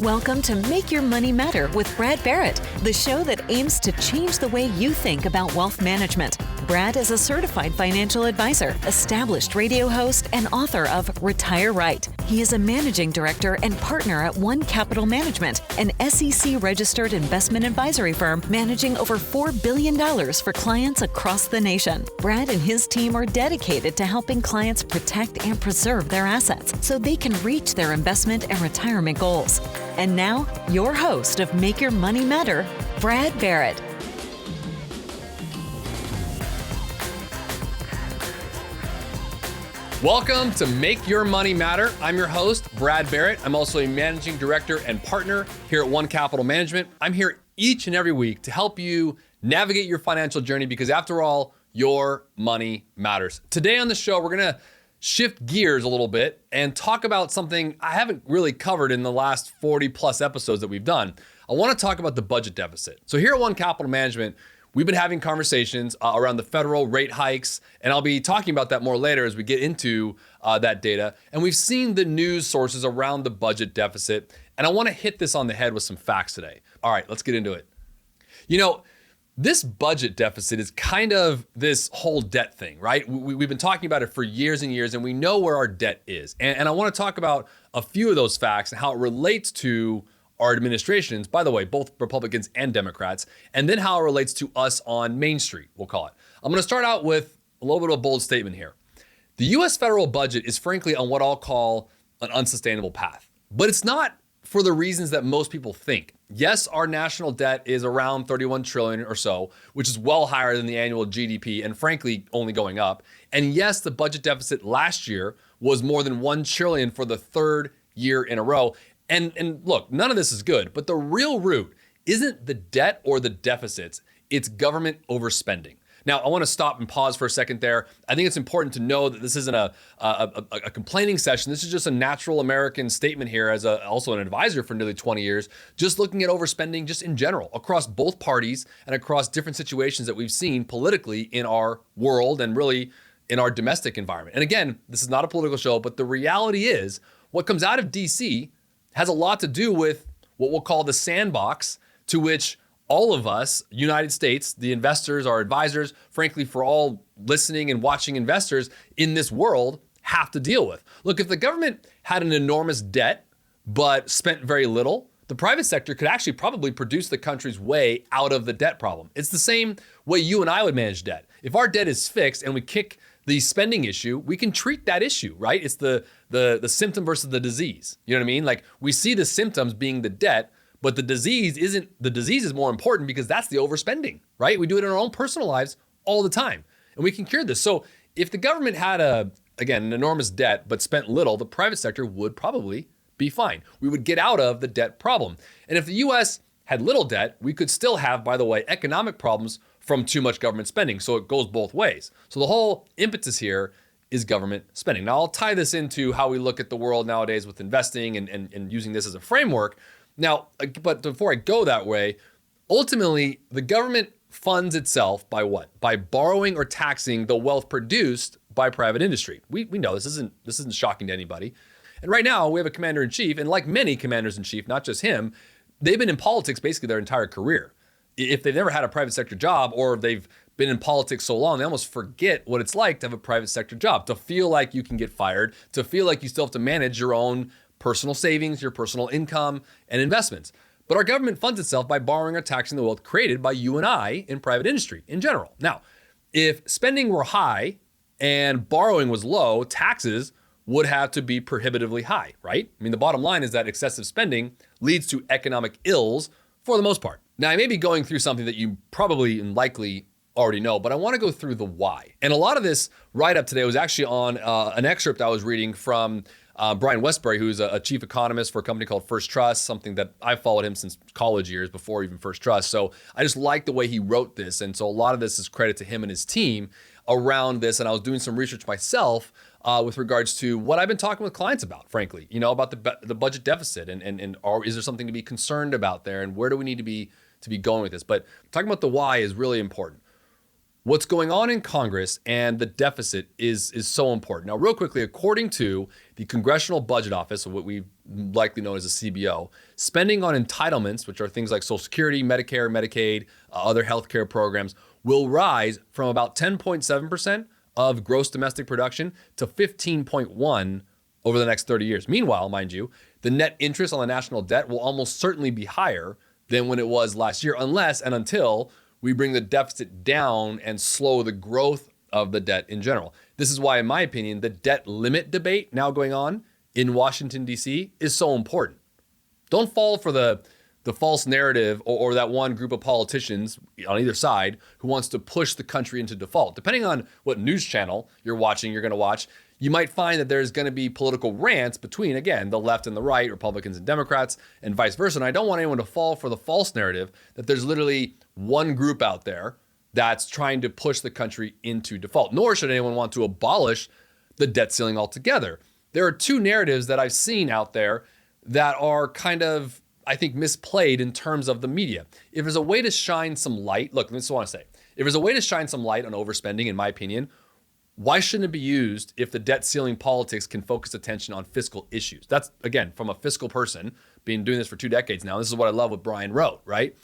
Welcome to Make Your Money Matter with Brad Barrett, the show that aims to change the way you think about wealth management. Brad is a certified financial advisor, established radio host, and author of Retire Right. He is a managing director and partner at One Capital Management, an SEC-registered investment advisory firm managing over $4 billion for clients across the nation. Brad and his team are dedicated to helping clients protect and preserve their assets so they can reach their investment and retirement goals. And now, your host of Make Your Money Matter, Brad Barrett. Welcome to Make Your Money Matter. I'm your host, Brad Barrett. I'm also a managing director and partner here at One Capital Management. I'm here each and every week to help you navigate your financial journey because after all, your money matters. Today on the show, we're gonna shift gears a little bit and talk about something I haven't really covered in the last 40 plus episodes that we've done. I wanna talk about the budget deficit. So here at One Capital Management, we've been having conversations around the federal rate hikes, and I'll be talking about that more later as we get into that data. And we've seen the news sources around the budget deficit, and I wanna hit this on the head with some facts today. All right, let's get into it. You know, this budget deficit is kind of this whole debt thing, right? We've been talking about it for years and years, and we know where our debt is. And I wanna talk about a few of those facts and how it relates to our administrations, by the way, both Republicans and Democrats, and then how it relates to us on Main Street, we'll call it. I'm gonna start out with a little bit of a bold statement here. The US federal budget is frankly on what I'll call an unsustainable path, but it's not for the reasons that most people think. Yes, our national debt is around 31 trillion or so, which is well higher than the annual GDP and frankly only going up. And yes, the budget deficit last year was more than 1 trillion for the third year in a row. And look, none of this is good, but the real root isn't the debt or the deficits, it's government overspending. Now, I wanna stop and pause for a second there. I think it's important to know that this isn't a complaining session. This is just a natural American statement here as also an advisor for nearly 20 years, just looking at overspending just in general, across both parties and across different situations that we've seen politically in our world and really in our domestic environment. And again, this is not a political show, but the reality is what comes out of DC has a lot to do with what we'll call the sandbox to which all of us, United States, the investors, our advisors, frankly, for all listening and watching investors in this world have to deal with. Look, if the government had an enormous debt, but spent very little, the private sector could actually probably produce the country's way out of the debt problem. It's the same way you and I would manage debt. If our debt is fixed and we kick the spending issue, we can treat that issue, right? It's the symptom versus the disease. You know what I mean? Like we see the symptoms being the debt, but the disease is more important because that's the overspending, right? We do it in our own personal lives all the time and we can cure this. So if the government had an enormous debt, but spent little, the private sector would probably be fine. We would get out of the debt problem. And if the US had little debt, we could still have, by the way, economic problems from too much government spending. So it goes both ways. So the whole impetus here is government spending. Now I'll tie this into how we look at the world nowadays with investing and using this as a framework. Now, but before I go that way, ultimately the government funds itself by what? By borrowing or taxing the wealth produced by private industry. We know this isn't shocking to anybody. And right now we have a commander in chief, and like many commanders in chief, not just him, they've been in politics basically their entire career. If they've never had a private sector job or they've been in politics so long, they almost forget what it's like to have a private sector job, to feel like you can get fired, to feel like you still have to manage your own personal savings, your personal income and investments. But our government funds itself by borrowing or taxing the wealth created by you and I in private industry in general. Now, if spending were high and borrowing was low, taxes would have to be prohibitively high, right? I mean, the bottom line is that excessive spending leads to economic ills for the most part. Now, I may be going through something that you probably and likely already know, but I want to go through the why. And a lot of this write-up today was actually on an excerpt I was reading from Brian Westbury, who's a chief economist for a company called First Trust, something that I followed him since college years before even First Trust. So I just like the way he wrote this. And so a lot of this is credit to him and his team around this. And I was doing some research myself with regards to what I've been talking with clients about, frankly, about the budget deficit and is there something to be concerned about there and where do we need to be going with this? But talking about the why is really important. What's going on in Congress and the deficit is so important. Now, real quickly, according to the Congressional Budget Office, what we likely known as a CBO. Spending on entitlements, which are things like Social Security, Medicare, Medicaid, other healthcare programs, will rise from about 10.7% of gross domestic production to 15.1% over the next 30 years. Meanwhile, mind you, the net interest on the national debt will almost certainly be higher than when it was last year, unless and until we bring the deficit down and slow the growth of the debt in general. This is why, in my opinion, the debt limit debate now going on in Washington, D.C. is so important. Don't fall for the false narrative or that one group of politicians on either side who wants to push the country into default. Depending on what news channel you're going to watch, you might find that there's going to be political rants between, again, the left and the right, Republicans and Democrats, and vice versa. And I don't want anyone to fall for the false narrative that there's literally one group out there that's trying to push the country into default, nor should anyone want to abolish the debt ceiling altogether. There are two narratives that I've seen out there that are kind of, I think, misplayed in terms of the media. If there's a way to shine some light, look, this is what I want to say. If there's a way to shine some light on overspending, in my opinion, why shouldn't it be used if the debt ceiling politics can focus attention on fiscal issues? That's, again, from a fiscal person, been doing this for 2 decades now. This is what I love what Brian wrote, right?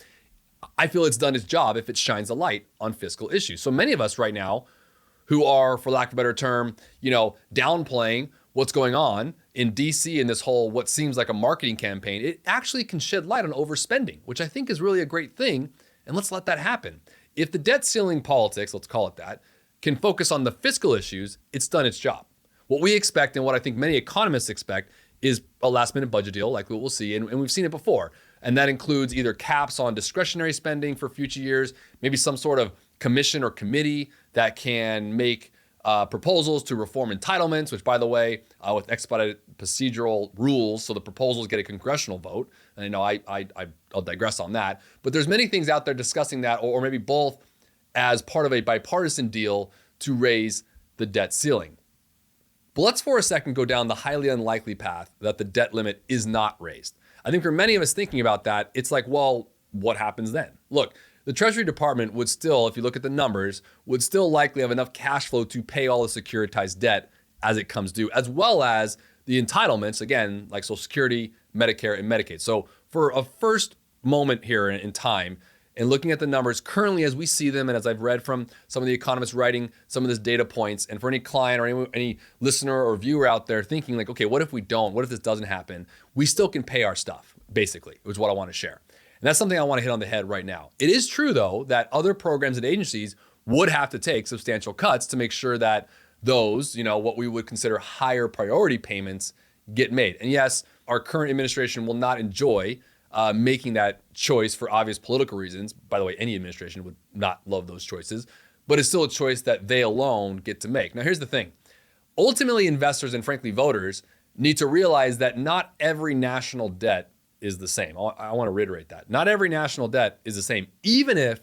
I feel it's done its job if it shines a light on fiscal issues. So many of us right now who are, for lack of a better term, downplaying what's going on in DC in this whole, what seems like a marketing campaign, it actually can shed light on overspending, which I think is really a great thing. And let's let that happen. If the debt ceiling politics, let's call it that, can focus on the fiscal issues, it's done its job. What we expect and what I think many economists expect is a last minute budget deal like what we'll see. And we've seen it before. And that includes either caps on discretionary spending for future years, maybe some sort of commission or committee that can make proposals to reform entitlements, which, by the way, with expedited procedural rules, so the proposals get a congressional vote. And I'll digress on that. But there's many things out there discussing that, or maybe both, as part of a bipartisan deal to raise the debt ceiling. But let's for a second go down the highly unlikely path that the debt limit is not raised. I think for many of us thinking about that, it's like, well, what happens then? Look, the Treasury Department would still, if you look at the numbers, would still likely have enough cash flow to pay all the securitized debt as it comes due, as well as the entitlements, again, like Social Security, Medicare, and Medicaid. So for a first moment here in time, and looking at the numbers currently as we see them, and as I've read from some of the economists writing some of these data points, and for any client or any listener or viewer out there thinking like, okay, what if we don't? What if this doesn't happen? We still can pay our stuff, basically, is what I want to share. And that's something I want to hit on the head right now. It is true, though, that other programs and agencies would have to take substantial cuts to make sure that those, what we would consider higher priority payments get made. And yes, our current administration will not enjoy making that choice for obvious political reasons. By the way, any administration would not love those choices, but it's still a choice that they alone get to make. Now, here's the thing. Ultimately, investors and frankly, voters need to realize that not every national debt is the same. I want to reiterate that. Not every national debt is the same, even if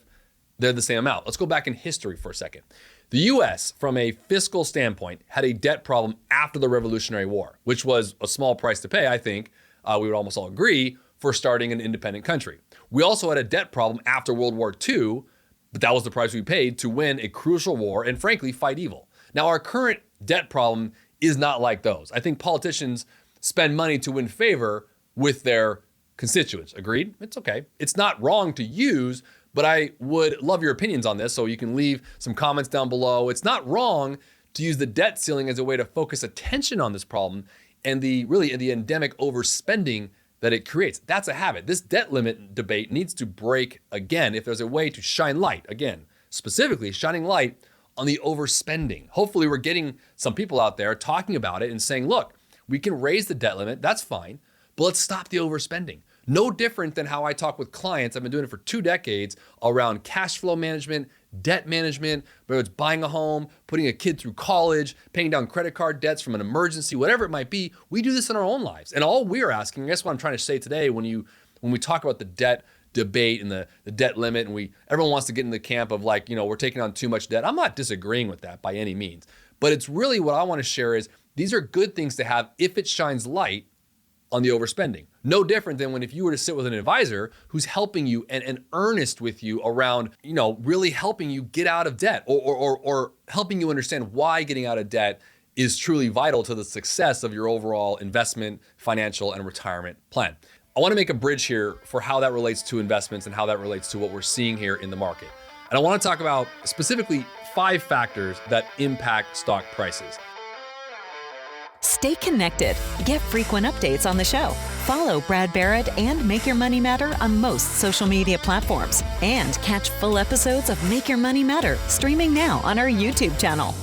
they're the same amount. Let's go back in history for a second. The US, from a fiscal standpoint, had a debt problem after the Revolutionary War, which was a small price to pay, I think, we would almost all agree, for starting an independent country. We also had a debt problem after World War II, but that was the price we paid to win a crucial war and frankly, fight evil. Now, our current debt problem is not like those. I think politicians spend money to win favor with their constituents. Agreed? It's okay. It's not wrong to use, but I would love your opinions on this, so you can leave some comments down below. It's not wrong to use the debt ceiling as a way to focus attention on this problem and the endemic overspending that it creates. That's a habit. This debt limit debate needs to break again if there's a way to shine light, again, specifically shining light on the overspending. Hopefully we're getting some people out there talking about it and saying, look, we can raise the debt limit, that's fine, but let's stop the overspending. No different than how I talk with clients. I've been doing it for 2 decades around cash flow management, debt management, whether it's buying a home, putting a kid through college, paying down credit card debts from an emergency, whatever it might be. We do this in our own lives. And all we're asking, I guess what I'm trying to say today when we talk about the debt debate and the debt limit, and everyone wants to get in the camp of like, we're taking on too much debt. I'm not disagreeing with that by any means. But it's really what I want to share is these are good things to have if it shines light on the overspending. No different than if you were to sit with an advisor who's helping you and earnest with you around, really helping you get out of debt or helping you understand why getting out of debt is truly vital to the success of your overall investment, financial, and retirement plan. I want to make a bridge here for how that relates to investments and how that relates to what we're seeing here in the market. And I want to talk about specifically 5 factors that impact stock prices. Stay connected. Get frequent updates on the show. Follow Brad Barrett and Make Your Money Matter on most social media platforms. And catch full episodes of Make Your Money Matter streaming now on our YouTube channel.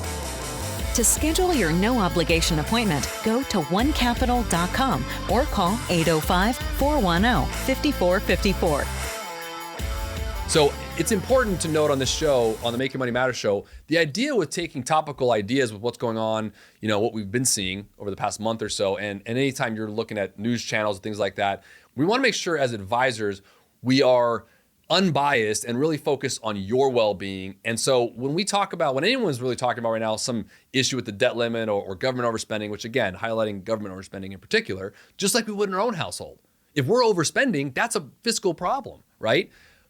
To schedule your no-obligation appointment, go to onecapital.com or call 805-410-5454. So it's important to note on this show, on the Make Your Money Matter show, the idea with taking topical ideas with what's going on, what we've been seeing over the past month or so, and anytime you're looking at news channels and things like that, we want to make sure as advisors, we are unbiased and really focus on your well-being. And so when anyone's really talking about right now some issue with the debt limit or government overspending, which again, highlighting government overspending in particular, just like we would in our own household. If we're overspending, that's a fiscal problem, right?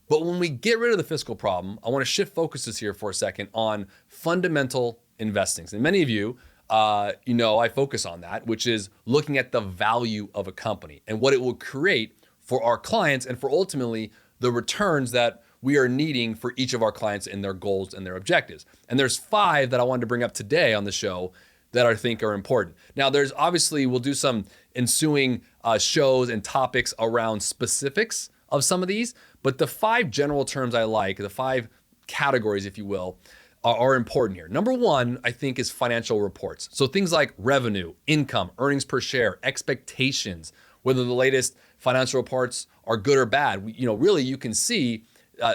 But when we get rid of the fiscal problem, I want to shift focuses here for a second on fundamental investing. And many of you, I focus on that, which is looking at the value of a company and what it will create for our clients and for ultimately the returns that we are needing for each of our clients and their goals and their objectives. And there's 5 that I wanted to bring up today on the show that I think are important. Now, we'll do some ensuing shows and topics around specifics of some of these, but the 5 general terms I like, the 5 categories, if you will, are important here. Number 1, I think, is financial reports. So things like revenue, income, earnings per share, expectations, whether the latest financial reports are good or bad. Really you can see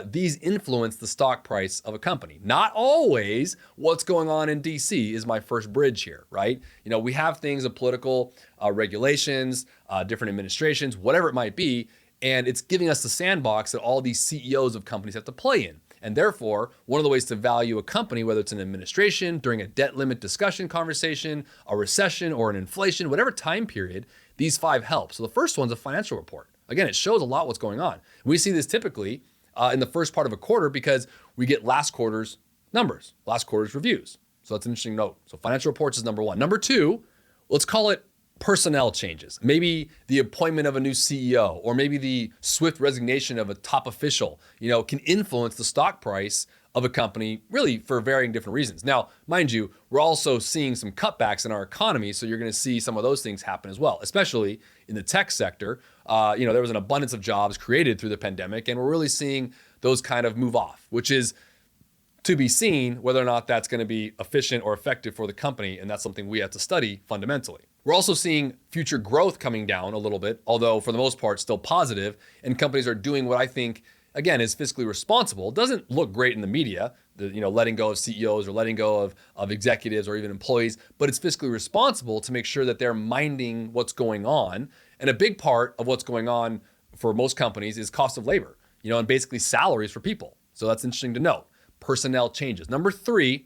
these influence the stock price of a company. Not always what's going on in DC is my first bridge here, right? We have things of political regulations, different administrations, whatever it might be, and it's giving us the sandbox that all these CEOs of companies have to play in. And therefore, one of the ways to value a company, whether it's an administration, during a debt limit discussion conversation, a recession, or an inflation, whatever time period, these 5 help. So the first one's a financial report. Again, it shows a lot what's going on. We see this typically in the first part of a quarter because we get last quarter's numbers, last quarter's reviews. So that's an interesting note. So financial reports is number 1. Number 2, let's call it personnel changes. Maybe the appointment of a new CEO or maybe the swift resignation of a top official, can influence the stock price of a company really for varying different reasons. Now, mind you, we're also seeing some cutbacks in our economy. So you're going to see some of those things happen as well, especially in the tech sector. There was an abundance of jobs created through the pandemic, and we're really seeing those kind of move off, which is to be seen whether or not that's going to be efficient or effective for the company. And that's something we have to study fundamentally. We're also seeing future growth coming down a little bit, although for the most part, still positive. And companies are doing what I think, again, is fiscally responsible. It doesn't look great in the media, letting go of CEOs or letting go of executives or even employees, but it's fiscally responsible to make sure that they're minding what's going on. And a big part of what's going on for most companies is cost of labor, and basically salaries for people. So that's interesting to note. Personnel changes. Number 3,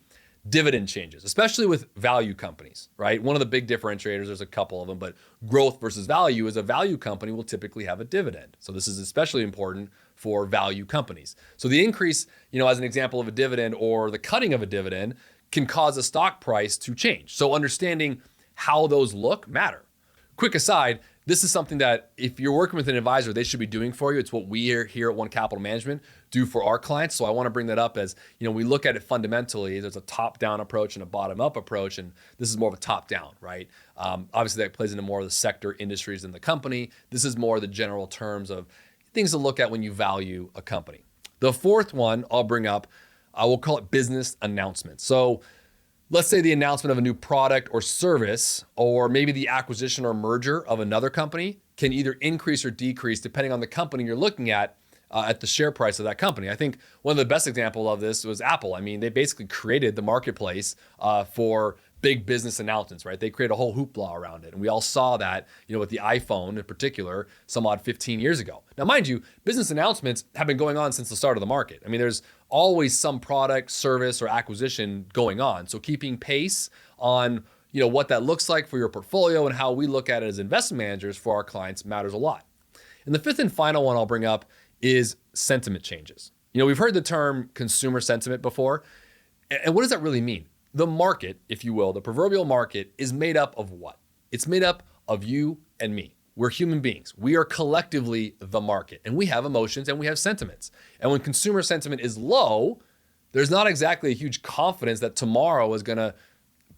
dividend changes, especially with value companies, right? One of the big differentiators, there's a couple of them, but growth versus value is a value company will typically have a dividend. So this is especially important for value companies. So the increase, as an example of a dividend or the cutting of a dividend can cause a stock price to change. So understanding how those look matter. Quick aside, this is something that if you're working with an advisor, they should be doing for you. It's what we here at One Capital Management do for our clients. So I want to bring that up as, we look at it fundamentally. There's a top-down approach and a bottom-up approach, and this is more of a top-down, right? Obviously, that plays into more of the sector industries in the company. This is more the general terms of things to look at when you value a company. The 4th one I'll bring up, we'll call it business announcements. So let's say the announcement of a new product or service, or maybe the acquisition or merger of another company can either increase or decrease depending on the company you're looking at the share price of that company. I think one of the best examples of this was Apple. I mean, they basically created the marketplace for big business announcements, right? They created a whole hoopla around it. And we all saw that, with the iPhone in particular, some odd 15 years ago. Now, mind you, business announcements have been going on since the start of the market. I mean, there's always some product, service, or acquisition going on. So keeping pace on, what that looks like for your portfolio and how we look at it as investment managers for our clients matters a lot. And the 5th and final one I'll bring up is sentiment changes. We've heard the term consumer sentiment before. And what does that really mean? the market, if you will, the proverbial market is made up of what? It's made up of you and me. We're human beings. We are collectively the market, and we have emotions and we have sentiments. And when consumer sentiment is low, there's not exactly a huge confidence that tomorrow is going to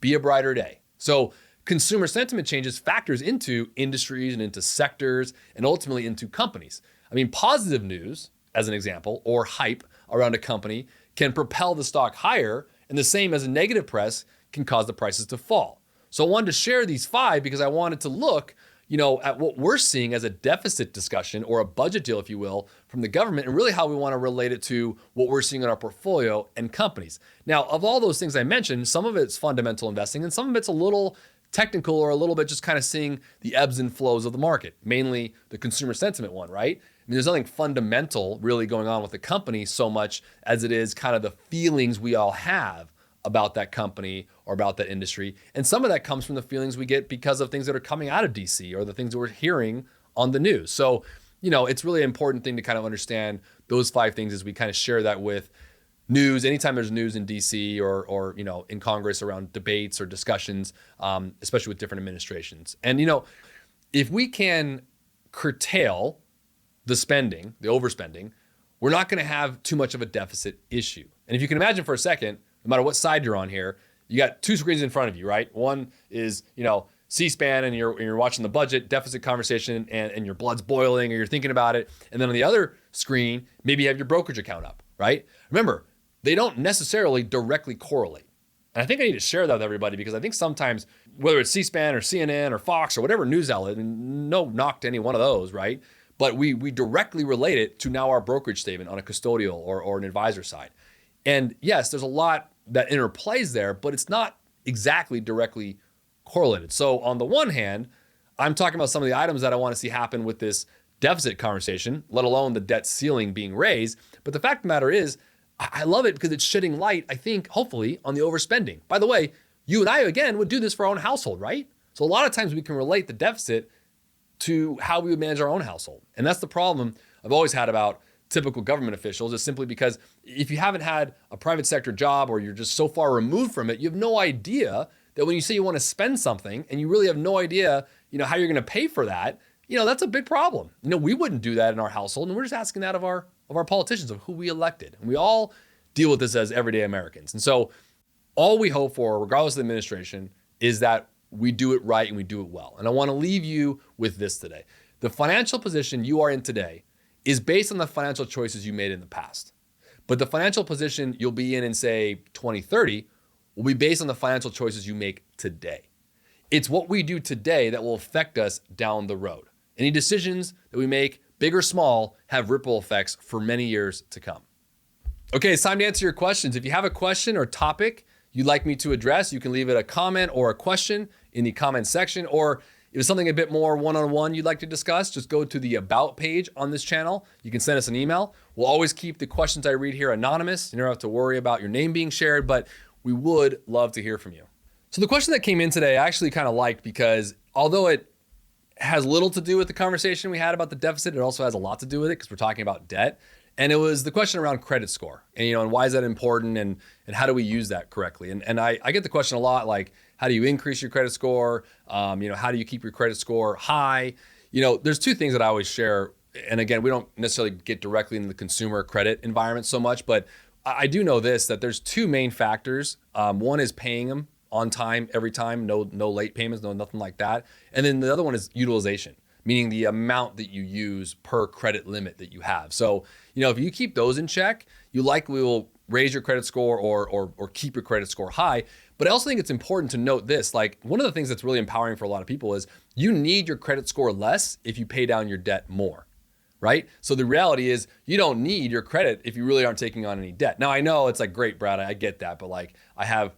be a brighter day. So consumer sentiment changes factors into industries and into sectors and ultimately into companies. I mean, positive news, as an example, or hype around a company can propel the stock higher, and the same as a negative press can cause the prices to fall. So I wanted to share these 5 because I wanted to look, at what we're seeing as a deficit discussion or a budget deal, if you will, from the government, and really how we want to relate it to what we're seeing in our portfolio and companies. Now, of all those things I mentioned, some of it's fundamental investing and some of it's a little technical or a little bit just kind of seeing the ebbs and flows of the market, mainly the consumer sentiment one, right? I mean, there's nothing fundamental really going on with the company so much as it is kind of the feelings we all have about that company or about that industry. And some of that comes from the feelings we get because of things that are coming out of DC or the things that we're hearing on the news. So, it's really an important thing to kind of understand those 5 things as we kind of share that with news. Anytime there's news in DC or in Congress around debates or discussions, especially with different administrations. And, if we can curtail the spending, the overspending, we're not going to have too much of a deficit issue. And if you can imagine for a second, no matter what side you're on here, you got 2 screens in front of you, right? One is, C-SPAN and you're watching the budget deficit conversation and your blood's boiling or you're thinking about it. And then on the other screen, maybe you have your brokerage account up, right? Remember, they don't necessarily directly correlate. And I think I need to share that with everybody because I think sometimes, whether it's C-SPAN or CNN or Fox or whatever news outlet, and no knock to any one of those, right? But we directly relate it to now our brokerage statement on a custodial or an advisor side. And yes, there's a lot that interplays there, but it's not exactly directly correlated. So on the one hand, I'm talking about some of the items that I want to see happen with this deficit conversation, let alone the debt ceiling being raised. But the fact of the matter is, I love it because it's shedding light, I think, hopefully, on the overspending. By the way, you and I, again, would do this for our own household, right? So a lot of times we can relate the deficit to how we would manage our own household. And that's the problem I've always had about typical government officials, is simply because if you haven't had a private sector job or you're just so far removed from it, you have no idea that when you say you want to spend something and you really have no idea, how you're going to pay for that, that's a big problem. We wouldn't do that in our household, and we're just asking that of our politicians, of who we elected. And we all deal with this as everyday Americans. And so all we hope for, regardless of the administration, is that we do it right and we do it well. And I want to leave you with this today. The financial position you are in today is based on the financial choices you made in the past. But the financial position you'll be in say, 2030, will be based on the financial choices you make today. It's what we do today that will affect us down the road. Any decisions that we make, big or small, have ripple effects for many years to come. Okay, it's time to answer your questions. If you have a question or topic you'd like me to address, you can leave it a comment or a question in the comment section, or if it's something a bit more one-on-one you'd like to discuss, just go to the About page on this channel. You can send us an email. We'll always keep the questions I read here anonymous. You don't have to worry about your name being shared, but we would love to hear from you. So the question that came in today, I actually kind of liked because although it has little to do with the conversation we had about the deficit, it also has a lot to do with it because we're talking about debt. And it was the question around credit score and, and why is that important and how do we use that correctly? And I get the question a lot, like, how do you increase your credit score? How do you keep your credit score high? There's 2 things that I always share. And again, we don't necessarily get directly into the consumer credit environment so much, but I do know this, that there's 2 main factors. One is paying them on time, every time, no late payments, nothing like that. And then the other one is utilization, meaning the amount that you use per credit limit that you have. So, if you keep those in check, you likely will raise your credit score or keep your credit score high. But I also think it's important to note this, like one of the things that's really empowering for a lot of people is you need your credit score less if you pay down your debt more, right? So the reality is you don't need your credit if you really aren't taking on any debt. Now I know it's like, great, Brad, I get that, but like I have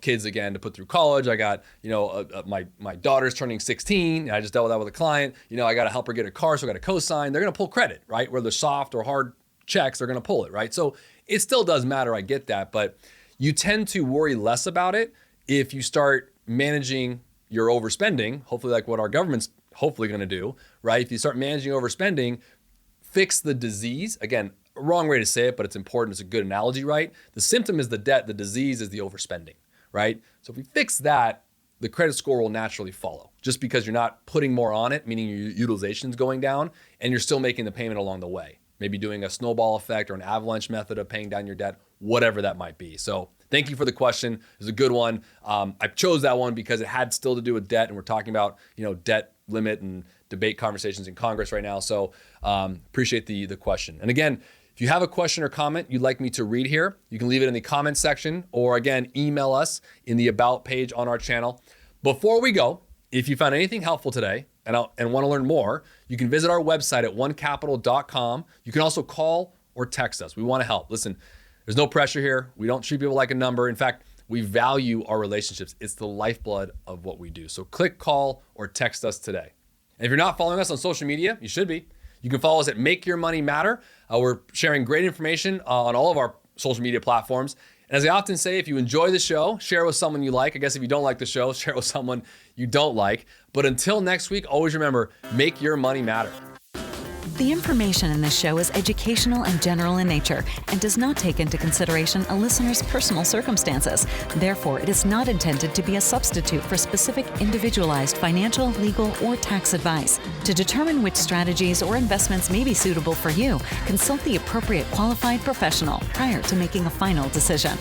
kids again to put through college. I got, my daughter's turning 16. And I just dealt with that with a client. I got to help her get a car, so I got to co-sign. They're going to pull credit, right? Whether soft or hard checks, they're going to pull it, right? So it still does matter. I get that, but you tend to worry less about it if you start managing your overspending, hopefully like what our government's hopefully going to do, right? If you start managing overspending, fix the disease. Again, wrong way to say it, but it's important. It's a good analogy, right? The symptom is the debt. The disease is the overspending, right? So if we fix that, the credit score will naturally follow, just because you're not putting more on it, meaning your utilization is going down, and you're still making the payment along the way. Maybe doing a snowball effect or an avalanche method of paying down your debt, whatever that might be. So thank you for the question. It's a good one. I chose that one because it had still to do with debt, and we're talking about, debt limit and debate conversations in Congress right now. So appreciate the question. And again, if you have a question or comment you'd like me to read here, you can leave it in the comment section, or again, email us in the About page on our channel. Before we go, if you found anything helpful today and want to learn more, you can visit our website at onecapital.com. You can also call or text us. We want to help. Listen, there's no pressure here. We don't treat people like a number. In fact, we value our relationships. It's the lifeblood of what we do. So click, call, or text us today. And if you're not following us on social media, you should be. You can follow us at Make Your Money Matter. We're sharing great information on all of our social media platforms. And as I often say, if you enjoy the show, share with someone you like. I guess if you don't like the show, share with someone you don't like. But until next week, always remember, make your money matter. The information in this show is educational and general in nature and does not take into consideration a listener's personal circumstances. Therefore, it is not intended to be a substitute for specific individualized financial, legal, or tax advice. To determine which strategies or investments may be suitable for you, consult the appropriate qualified professional prior to making a final decision.